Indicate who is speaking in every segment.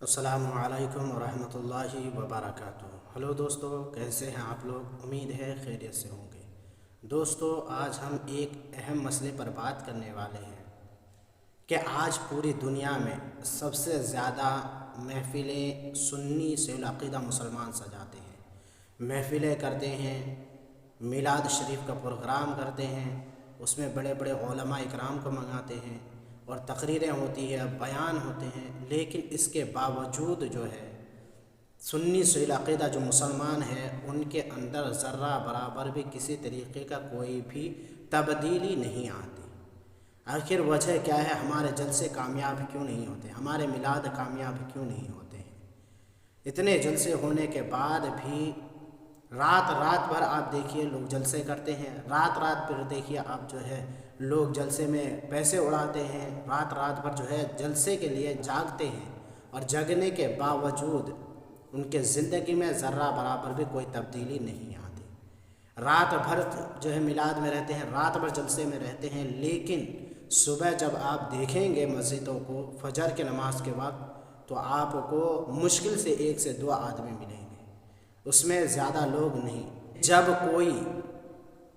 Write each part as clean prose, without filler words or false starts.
Speaker 1: अस्सलामुअलैकुम वरहमतुल्लाहि वबरकातुहू। हेलो दोस्तों, कैसे हैं आप लोग? उम्मीद है खैरियत से होंगे। दोस्तों, आज हम एक अहम मसले पर बात करने वाले हैं कि आज पूरी दुनिया में सबसे ज़्यादा महफ़िलें सुन्नी सेल अक़ीदा मुसलमान सजाते हैं, महफ़िलें करते हैं, मिलाद शरीफ का प्रोग्राम करते हैं, उसमें बड़े बड़े उलमा इकराम को मंगाते हैं और तकरीरें होती है, बयान होते हैं। लेकिन इसके बावजूद जो है सुन्नी सेल अक़ीदा जो मुसलमान है उनके अंदर ज़र्रा बराबर भी किसी तरीक़े का कोई भी तब्दीली नहीं आती। आखिर वजह क्या है? हमारे जलसे कामयाब क्यों नहीं होते? हमारे मिलाद कामयाब क्यों नहीं होते हैं? इतने जलसे होने के बाद भी रात रात भर आप देखिए लोग जलसे करते हैं, रात रात भर देखिए आप जो है लोग जलसे में पैसे उड़ाते हैं, रात रात भर जो है जलसे के लिए जागते हैं और जगने के बावजूद उनके ज़िंदगी में ज़र्रा बराबर भी कोई तब्दीली नहीं आती। रात भर जो है मिलाद में रहते हैं, रात भर जलसे में रहते हैं, लेकिन सुबह जब आप देखेंगे मस्जिदों को फजर के नमाज के वक्त तो आपको मुश्किल से 1 से 2 आदमी मिलेंगे, उसमें ज़्यादा लोग नहीं। जब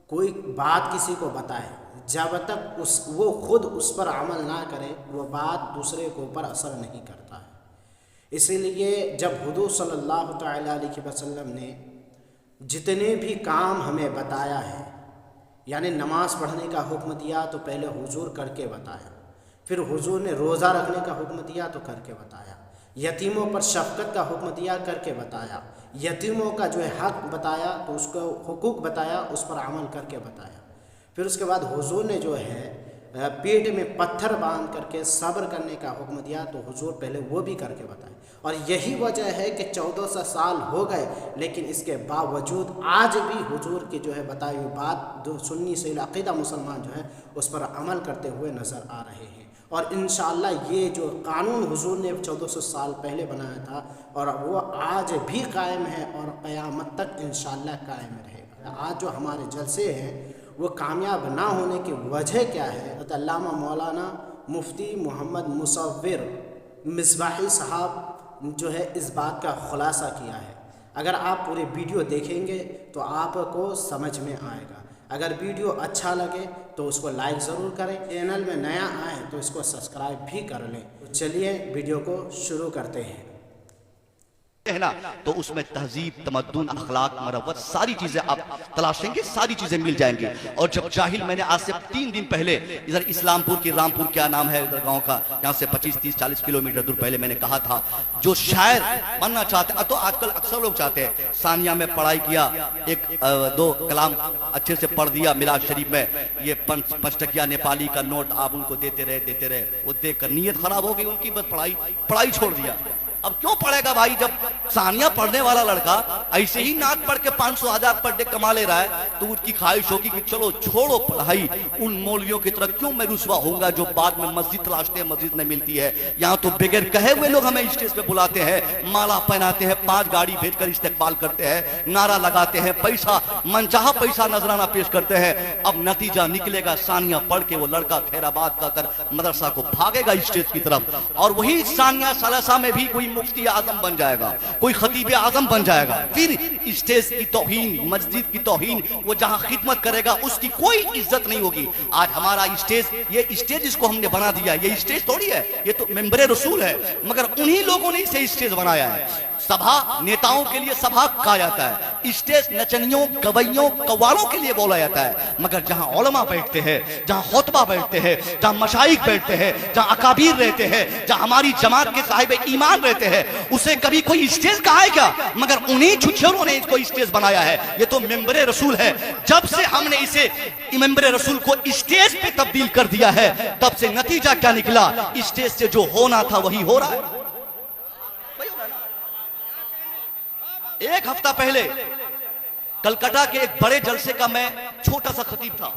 Speaker 1: कोई बात किसी को बताए, जब तक वो खुद उस पर अमल ना करे वो बात दूसरे के ऊपर असर नहीं करता है। इसीलिए जब हुजूर सल्लल्लाहु तआला अलैहि वसल्लम ने जितने भी काम हमें बताया है, यानी नमाज़ पढ़ने का हुक्म दिया तो पहले हुजूर करके बताया, फिर हुजूर ने रोज़ा रखने का हुक्म दिया तो करके बताया, यतीमों पर शफ़क़त का हुक्म दिया करके बताया, यतीमों का जो है हक़ बताया तो उसको हुकूक बताया, उस पर अमल करके बताया। फिर उसके बाद हुजूर ने जो है पेट में पत्थर बांध करके सब्र करने का हुक्म दिया तो हुजूर पहले वो भी करके बताए। और यही वजह है कि 1400 साल हो गए, लेकिन इसके बावजूद आज भी हुजूर की जो है बताई हुई बात जो सुन्नी सेल अक़ीदा मुसलमान जो है उस पर अमल करते हुए नज़र आ रहे हैं। और इंशाअल्लाह ये जो कानून हुजूर ने 1400 साल पहले बनाया था और वो आज भी कायम है और क़यामत तक इंशाअल्लाह कायम रहेगा। आज जो हमारे जलसे हैं वो कामयाब ना होने की वजह क्या है? अल्लामा मौलाना मुफ्ती मोहम्मद मुसव्विर मिसबाही साहब जो है इस बात का खुलासा किया है। अगर आप पूरे वीडियो देखेंगे तो आपको समझ में आएगा। अगर वीडियो अच्छा लगे तो उसको लाइक ज़रूर करें, चैनल में नया आए तो इसको सब्सक्राइब भी कर लें। तो चलिए वीडियो को शुरू करते हैं।
Speaker 2: है ना, तो उसमें तहजीब, तमद्दुन, अखलाक, मरवत सारी चीजें आप तलाशेंगे, सारी चीजें मिल जाएंगी। और जब जाहिल, मैंने आज से 3 दिन पहले इधर इस्लामपुर की, रामपुर क्या नाम है इधर गांव का, यहाँ से 25, 30, 40 किलोमीटर दूर पहले मैंने कहा था जो शायर बनना चाहते हैं, तो आजकल अक्सर लोग चाहते हैं, सानिया में पढ़ाई किया, 1-2 कलाम अच्छे से पढ़ दिया मिलाद शरीफ में, ये 5 टकिया नेपाली का नोट आप उनको देते रहे, वो देकर नीयत खराब हो गई उनकी, बस पढ़ाई छोड़ दिया। अब क्यों पढ़ेगा भाई? जब सानिया पढ़ने वाला लड़का ऐसे ही नाक पढ़ के 500,000 पर डे कमा ले रहा है तो उसकी ख्वाहिश होगी कि चलो छोड़ो पढ़ाई, उन मौलवियों की तरह क्यों मैं रुसवा होऊंगा जो बाद में मस्जिद तलाशते हैं, मस्जिद नहीं मिलती है। यहाँ तो बगैर कहे हुए लोग हमें स्टेज पे बुलाते हैं, माला पहनाते हैं, 5 गाड़ी भेजकर इस्तेकबाल करते हैं, नारा लगाते हैं, पैसा मनचाहा पैसा नजराना पेश करते हैं। अब नतीजा निकलेगा सानिया पढ़ के वो लड़का खैराबाद का कर मदरसा को भागेगा स्टेज की तरफ, और वही सानिया सलासा में भी कोई मुफ्ती आजम बन जाएगा, कोई खतीब आजम बन जाएगा। फिर स्टेज की तौहीन, मस्जिद की तौहीन, वो जहां खिदमत करेगा उसकी कोई इज्जत नहीं होगी। आज हमारा स्टेज, ये स्टेज जिसको हमने बना दिया, ये स्टेज थोड़ी है, ये तो मेंबरे रसूल है, मगर उन्हीं लोगों ने इसे स्टेज बनाया है। सभा नेताओं के लिए सभा कहा जाता है, स्टेज नचनियों, गवैयों, कव्वालों के लिए बोला जाता है, मगर जहां उलमा बैठते हैं, जहां खुतबा बैठते हैं, जहां मशाइख बैठते हैं, जहां अकाबीर रहते हैं, जहां हमारी जमात के साहिब ईमान रहते हैं, उसे कभी कोई स्टेज कहा है क्या? मगर उन्हीं छुछोरों ने इसको स्टेज बनाया है। ये तो मेंबरे रसूल है। जब से हमने इसे मेंबरे रसूल को स्टेज पे तब्दील कर दिया है, तब से नतीजा क्या निकला? स्टेज से जो होना था वही हो रहा है। एक हफ्ता पहले कलकत्ता के एक बड़े जलसे का मैं छोटा सा खतीब था,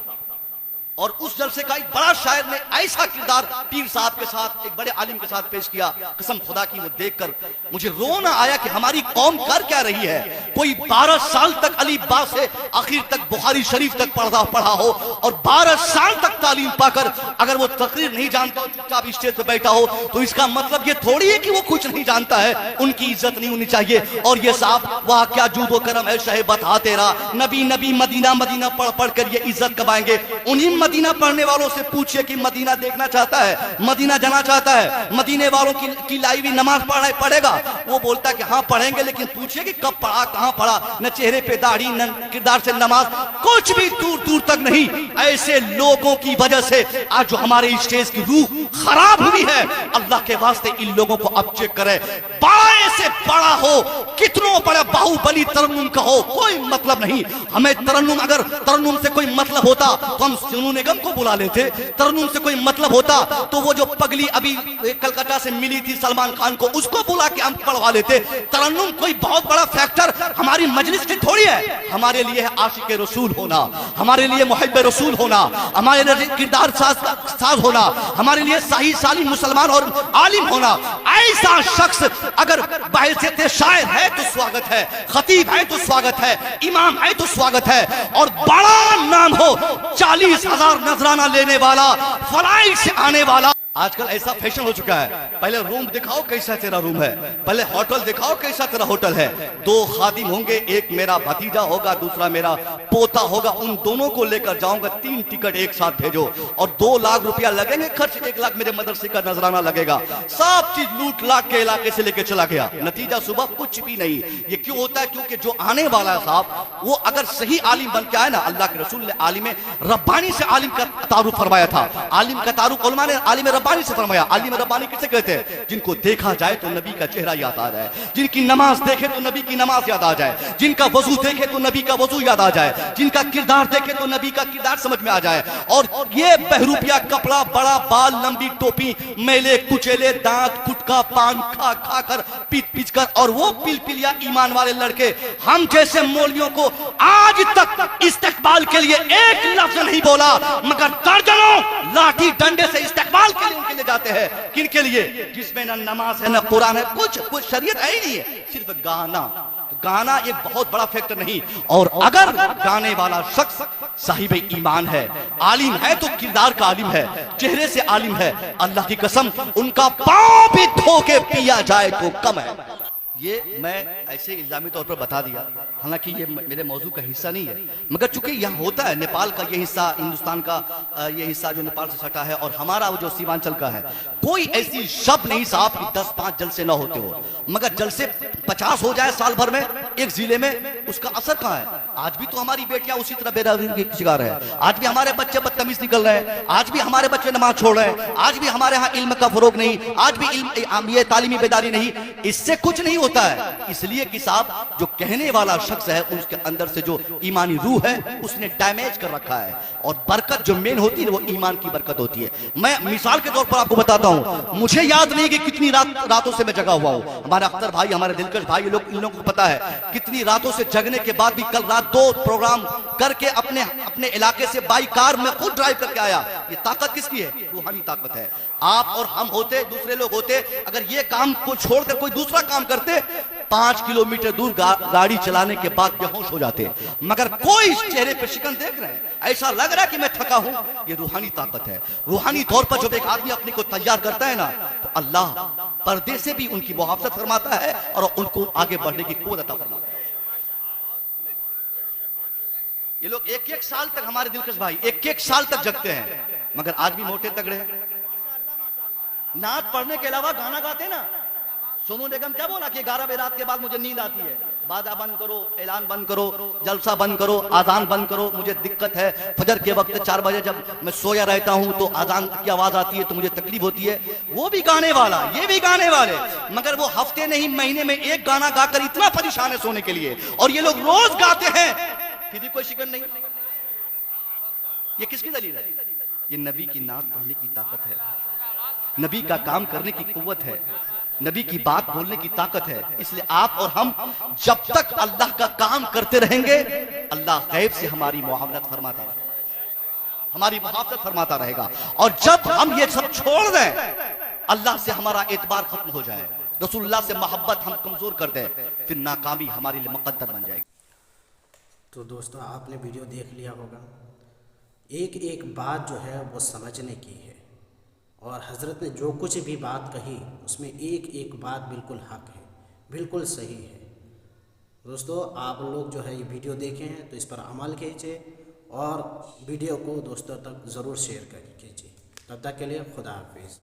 Speaker 2: और उस जलसे का एक बड़ा शायर ने ऐसा किरदार पीर साहब के साथ, एक बड़े आलिम के साथ पेश किया, कसम खुदा की वो देखकर मुझे रोना आया कि हमारी कौम कर क्या रही है। कोई 12 साल तक अलीफ बा से आखिर तक बुखारी शरीफ तक पढ़ा हो और 12 साल तक तालीम पाकर अगर वो तकरीर नहीं जानता, चुपचाप स्टेज पे बैठा हो, तो इसका मतलब ये थोड़ी है कि वो कुछ नहीं जानता है। उनकी इज्जत नहीं होनी चाहिए। और ये साहब वाह क्या जूदो करम है शाहे बता तेरा, नबी नबी मदीना मदीना पढ़ पढ़ कर ये इज्जत कमाएंगे। उन्हीं मदीना पढ़ने वालों से पूछिए कि मदीना देखना चाहता है, मदीना जाना चाहता है, मदीने वालों की लाई हुई नमाज पढ़ेगा। वो बोलता है कि हाँ पढ़ेंगे, लेकिन पूछिए कि कब पढ़ा, कहां पढ़ा। न चेहरे पे दाढ़ी, न किरदार से नमाज, कुछ भी दूर दूर तक नहीं। ऐसे लोगों की वजह से आज जो हमारे स्टेज की रूह खराब हुई है, अल्लाह के वास्ते इन लोगों को अब चेक करे। बड़े से बड़ा हो, कितनों बड़ा बाहुबली तरन्नुम का हो, कोई मतलब नहीं हमें तरन्नुम। अगर तरन्नुम से कोई मतलब होता तो हम जुनून निगम को बुला लेते। तरन्नुम से कोई मतलब होता तो वो जो पगली अभी कलकत्ता से मिली थी सलमान खान को, उसको बुला के हम पढ़वा लेते। तरन्नुम कोई बहुत बड़ा फैक्टर हमारी मजलिस की थोड़ी है। हमारे लिए है आशिक रसूल होना, हमारे लिए मुहिब रसूल होना, हमारे लिए किरदार साज होना, हमारे लिए सही साली मुसलमान और आलिम होना। ऐसा शख्स अगर बाहियत शायर है तो स्वागत है, खतीब है तो स्वागत है, इमाम है तो स्वागत है। और बड़ा नाम हो, 40,000 नजराना लेने वाला, फ्लाइट से आने वाला। आजकल ऐसा फैशन हो चुका है, पहले रूम दिखाओ कैसा तेरा रूम है, पहले होटल दिखाओ कैसा तेरा होटल है। 2 खादिम होंगे, एक मेरा भतीजा होगा, दूसरा मेरा पोता होगा, उन दोनों को लेकर जाऊंगा, 3 टिकट एक साथ भेजो और 2 लाख रुपया लगेंगे खर्च, 1 लाख मेरे मदरसे का नजराना लगेगा। सब चीज लूट लाट के इलाके से लेके चला गया, नतीजा सुबह कुछ भी नहीं। ये क्यों होता है? क्योंकि जो आने वाला है साहब, वो अगर सही आलिम बन के आए ना, अल्लाह के रसूल ने आलिम रब्बानी से आलिम का तारुफ फरमाया था। आलिम का तारुफ उलमा ने आलिम रब्बानी से फरमाया। आलिम रब्बानी किसे कहते हैं? जिनको देखा जाए तो नबी का चेहरा याद आ जाए, जिनकी नमाज देखे तो नबी की नमाज याद आ जाए, जिनका वजू देखे तो नबी का वजू याद आ जाए, जिनका किरदार देखे तो नबी का किरदार समझ में आ जाए। और ये बहरूपिया कपड़ा, बड़ा बाल, लंबी टोपी, मेले कुचेले दांत, गुटखा पान खा खा कर, पीट पीट कर, और वो पिलपिलिया ईमान वाले लड़के हम जैसे मौलवियों को आज तक इस्तेकबाल के लिए एक लफ्ज नहीं बोला, मगर दर्जनों लाठी डंडे से इस्तेकबाल के लिए उनके लिए जाते हैं। किन के लिए? जिसमें ना नमाज है ना कुरान है, कुछ शरीयत है ही नहीं है, सिर्फ गाना। गाना एक बहुत बड़ा फैक्टर नहीं। और अगर गाने वाला शख्स साहिब ईमान है, आलिम है, तो किरदार का आलिम है, चेहरे से आलिम है, अल्लाह की कसम उनका पांव भी धो के पिया जाए तो कम है। ये मैं ऐसे इल्जामी तौर पर बता दिया, हालांकि ये मेरे मौजू का हिस्सा नहीं है, मगर चूंकि यहाँ होता है, नेपाल का ये हिस्सा, हिंदुस्तान का ये हिस्सा जो नेपाल से सटा है, और हमारा जो सीमांचल का है, कोई ऐसी शब्द नहीं साहब कि 10-5 जलसे ना होते हो, मगर जलसे 50 हो जाए साल भर में एक जिले में, उसका असर कहाँ है? आज भी तो हमारी बेटियां उसी तरह बेरादरी की शिकार है, आज भी हमारे बच्चे बदतमीज निकल रहे हैं, आज भी हमारे बच्चे नमाज छोड़ रहे हैं, आज भी हमारे यहाँ इल्म का फरोग नहीं, आज भी इल्म ये तालीमी बेदारी नहीं। इससे कुछ नहीं होता है, इसलिए कि साहब जो कहने वाला शख्स है उसके अंदर से जो ईमानी रूह है उसने डैमेज कर रखा है। और बरकत जो मेन होती है वो ईमान की बरकत होती है। मैं मिसाल के तौर पर आपको बताता हूं, मुझे याद नहीं कि कितनी रातों से मैं जगा हुआ हूं। हमारे अख्तर भाई, हमारे दिलकश भाई, इन लोगों को पता है कितनी रातों से जगने के बाद भी कल रात 2 प्रोग्राम करके अपने इलाके से बाई कार में खुद ड्राइव करके आया। ये ताकत किसकी है? रूहानी ताकत है। आप और हम होते, दूसरे लोग होते, अगर ये काम को छोड़कर कोई दूसरा काम करते, 5 किलोमीटर दूर गाड़ी चलाने के बाद बेहोश हो जाते। मगर कोई चेहरे पे शिकन देख रहे हैं, ऐसा लग रहा है कि मैं थका हूं। ये रूहानी ताकत है। रूहानी तौर पर जब एक आदमी अपने को तैयार करता है ना, तो अल्लाह पर्दे से भी उनकी मुहाफजत फरमाता है और उनको आगे बढ़ने की कुव्वत अता फरमाता है। ये लोग 1-1 साल तक, हमारे दिलकश भाई 1-1 साल तक जगते हैं, मगर आज भी मोटे तगड़े हैं। नात पढ़ने के अलावा गाना गाते ना। सोनू निगम क्या बोला कि 11 बजे रात के बाद मुझे नींद आती है, बाजा बंद करो, ऐलान बंद करो, जलसा बंद करो, आजान बंद करो, मुझे दिक्कत है। फजर के वक्त 4 बजे जब मैं सोया रहता हूं तो आजान की आवाज आती है तो मुझे तकलीफ होती है। वो भी गाने वाला, ये भी गाने वाले, मगर वो हफ्ते नहीं महीने में एक गाना गाकर इतना परेशान है सोने के लिए, और ये लोग रोज गाते हैं फिर भी कोई शिकन नहीं। ये किसकी दलील है? ये नबी की नात पढ़ने की ताकत है, नबी का काम करने की कुव्वत है, नबी की बात बोलने की ताकत है। इसलिए आप और हम जब तक अल्लाह का काम करते रहेंगे, अल्लाह गैब से हमारी मुआवनत फरमाता है। हमारी मुहाफजत फरमाता रहेगा। और जब हम ये सब छोड़ दें, अल्लाह से हमारा एतबार खत्म हो जाए, रसूलुल्लाह से मोहब्बत हम कमजोर कर दें, फिर नाकामी हमारे लिए मुकद्दर बन जाएगी।
Speaker 1: तो दोस्तों आपने वीडियो देख लिया होगा, एक एक बात जो है वो समझने की है, और हज़रत ने जो कुछ भी बात कही उसमें एक एक बात बिल्कुल हक है, बिल्कुल सही है। दोस्तों आप लोग जो है ये वीडियो देखे हैं तो इस पर अमल कीजिए और वीडियो को दोस्तों तक ज़रूर शेयर कीजिए। तब तक के लिए खुदा हाफिज़।